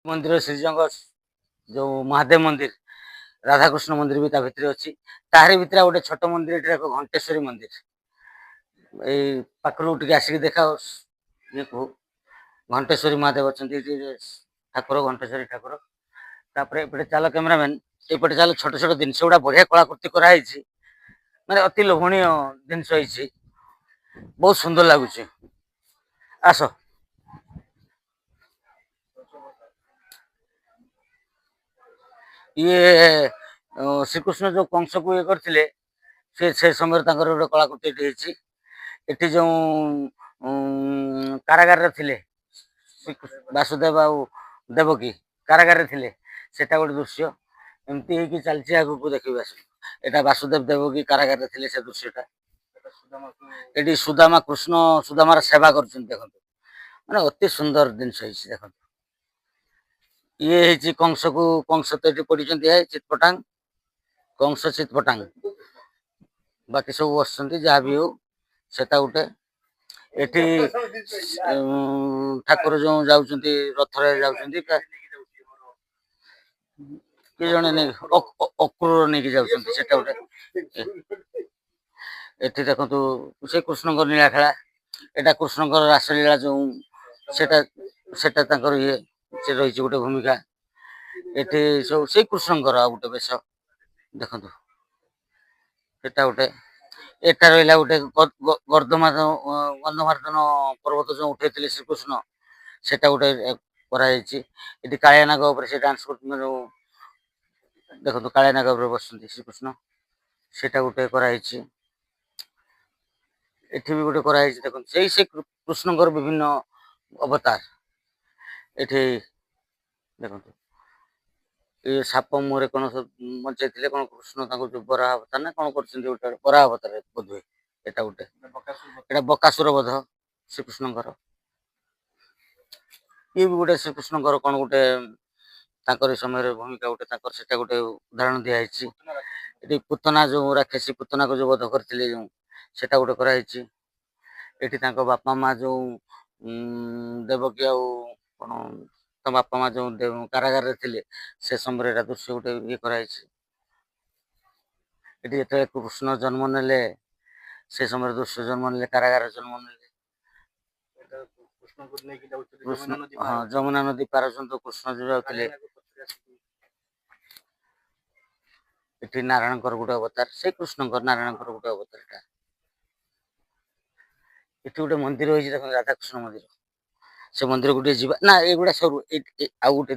ମନ୍ଦିର ଶ୍ରୀଜଙ୍ଗ ଯୋଉ ମହାଦେବ ମନ୍ଦିର ରାଧାକୃଷ୍ଣ ମନ୍ଦିର ବି ତା ଭିତରେ ଅଛି। ତାହାରି ଭିତରେ ଗୋଟେ ଛୋଟ ମନ୍ଦିର ଏଠି ଏକ ଘଣ୍ଟେଶ୍ୱରୀ ମନ୍ଦିର। ଏଇ ପାଖରୁ ଟିକେ ଆସିକି ଦେଖାଅ ଇଏ କୁ ଘଣ୍ଟେଶ୍ୱରୀ ମହାଦେବ ଅଛନ୍ତି ଏଠି ଠାକୁର ଘଣ୍ଟେଶ୍ୱରୀ ଠାକୁର। ତାପରେ ଏପଟେ ଚାଲ କ୍ୟାମେରାମ୍ୟାନ୍ ଏପଟେ ଚାଲ ଛୋଟ ଛୋଟ ଜିନିଷ ଗୁଡା ବଢିଆ କଳାକୃତି କରାହେଇଛି। ମାନେ ଅତି ଲୋଭନୀୟ ଜିନିଷ ହେଇଛି, ବହୁତ ସୁନ୍ଦର ଲାଗୁଛି। ଆସ ଇଏ ଶ୍ରୀକୃଷ୍ଣ ଯୋଉ କଂସକୁ ଇଏ କରିଥିଲେ ସେ ସମୟରେ ତାଙ୍କର ଗୋଟେ କଳାକୃତି ଏଠି ହେଇଛି। ଏଠି ଯୋଉ କାରାଗାରରେ ଥିଲେ ବାସୁଦେବ ଆଉ ଦେବକୀ କାରାଗାରରେ ଥିଲେ, ସେଟା ଗୋଟେ ଦୃଶ୍ୟ। ଏମିତି ହେଇକି ଚାଲିଛି, ଆଗକୁ ଦେଖିବେ ଆସ। ଏଟା ବାସୁଦେବ ଦେବକୀ କାରାଗାରରେ ଥିଲେ ସେ ଦୃଶ୍ୟଟା। ଏଠି ସୁଦାମା କୃଷ୍ଣ ସୁଦାମାର ସେବା କରୁଛନ୍ତି ଦେଖନ୍ତୁ, ମାନେ ଅତି ସୁନ୍ଦର ଜିନିଷ ହେଇଛି ଦେଖନ୍ତୁ। ଇଏ ହେଇଛି କଂସକୁ, କଂସ ତ ଏଠି ପଡିଛନ୍ତି ଚିତପଟାଙ୍ଗ, କଂସ ଚିତପଟାଙ୍ଗ। ବାକି ସବୁ ବସିଛନ୍ତି, ଯାହା ବି ହଉ ସେଟା ଗୋଟେ। ଏଠି ଠାକୁର ଯୋଉ ଯାଉଛନ୍ତି ରଥରେ ଯାଉଛନ୍ତି, କିଏ ଜଣେ ନେଇକି ଅକ୍ରୁର ନେଇକି ଯାଉଛନ୍ତି, ସେଟା ଗୋଟେ। ଏଠି ଦେଖନ୍ତୁ ସେ କୃଷ୍ଣଙ୍କର ନୀଳାଖେଳା, ଏଟା କୃଷ୍ଣଙ୍କର ରାସଲୀଳା ଯୋଉ ସେଟା ସେଟା ତାଙ୍କର ଇଏ ସେ ରହିଛି ଗୋଟେ ଭୂମିକା। ଏଠି ସବୁ ସେଇ କୃଷ୍ଣଙ୍କର ଆଉ ଗୋଟେ ବେଶ ଦେଖନ୍ତୁ, ଏଟା ଗୋଟେ। ଏଟା ରହିଲା ଗୋଟେ ଗନ୍ଧମାର୍ଦ୍ଦନ ପର୍ବତ ଯୋଉ ଉଠେଇଥିଲେ ଶ୍ରୀକୃଷ୍ଣ, ସେଟା ଗୋଟେ କରାଯାଇଛି। ଏଠି କାଳିଆ ନାଗ ଉପରେ ସେ ଡାନ୍ସ କରୁଛନ୍ତି, ଯୋଉ ଦେଖନ୍ତୁ କାଳିଆ ନାଗ ଉପରେ ବସୁଛନ୍ତି ଶ୍ରୀକୃଷ୍ଣ, ସେଟା ଗୋଟେ କରାହେଇଛି। ଏଠି ବି ଗୋଟେ କରାହେଇଛି ଦେଖନ୍ତୁ, ସେ କୃଷ୍ଣଙ୍କର ବିଭିନ୍ନ ଅବତାର ଏଠି ଦେଖନ୍ତୁ। ଏ ସାପ ମୁହଁରେ କଣ ବଞ୍ଚେଇଥିଲେ, କଣ କୃଷ୍ଣ ତାଙ୍କୁ ଯୋଉ ବରାହ ଅବତାର ନା କଣ କରୁଛନ୍ତି, ଗୋଟେ ବରାହ ଅବତାର ବୋଧହୁଏ ଏଟା ଗୋଟେ। ଏଟା ବକାସୁର ବଧ ଶ୍ରୀକୃଷ୍ଣଙ୍କର। ଇଏ ବି ଗୋଟେ ଶ୍ରୀକୃଷ୍ଣଙ୍କର କଣ ଗୋଟେ ତାଙ୍କର ସମୟରେ ଭୂମିକା ଗୋଟେ ତାଙ୍କର, ସେଟା ଗୋଟେ ଉଦାହରଣ ଦିଆହେଇଛି। ଏଠି ପୁତନା ଯୋଉ ରାକ୍ଷସୀ ପୁତନାକୁ ଯୋଉ ବଧ କରିଥିଲେ ଯୋଉ, ସେଟା ଗୋଟେ କରାହେଇଛି। ଏଠି ତାଙ୍କ ବାପା ମା ଯୋଉ ଦେବକୀ ଆଉ କଣ ତା ବାପା ମା ଯୋଉ କାରାଗାରରେ ଥିଲେ, ସେ ସମୟରେ ଏଟା ଦୃଶ୍ୟ ଗୋଟେ ଇଏ କରାହେଇଛି। ଏଠି ଯେତେବେଳେ କୃଷ୍ଣ ଜନ୍ମ ନେଲେ, ସେ ସମୟରେ ଦୃଶ୍ୟ ଜନ୍ମ ନେଲେ, କାରାଗାରରେ ଜନ୍ମ ନେଲେ। ହଁ, ଯମୁନା ନଦୀ ପାର କୃଷ୍ଣ ଯୋଉ ଯାଉଥିଲେ। ଏଠି ନାରାୟଣଙ୍କର ଗୋଟେ ଅବତାର, ସେଇ କୃଷ୍ଣଙ୍କର ନାରାୟଣଙ୍କର ଗୋଟେ ଅବତାର ଏଟା। ଏଠି ଗୋଟେ ମନ୍ଦିର ହେଇଛି ଦେଖନ୍ତୁ, ରାଧାକୃଷ୍ଣ ମନ୍ଦିର। ସେ ମନ୍ଦିର ଗୋଟେ ଯିବା ନା, ଏଇଗୁଡା ସରୁ ଆଉ ଗୋଟେ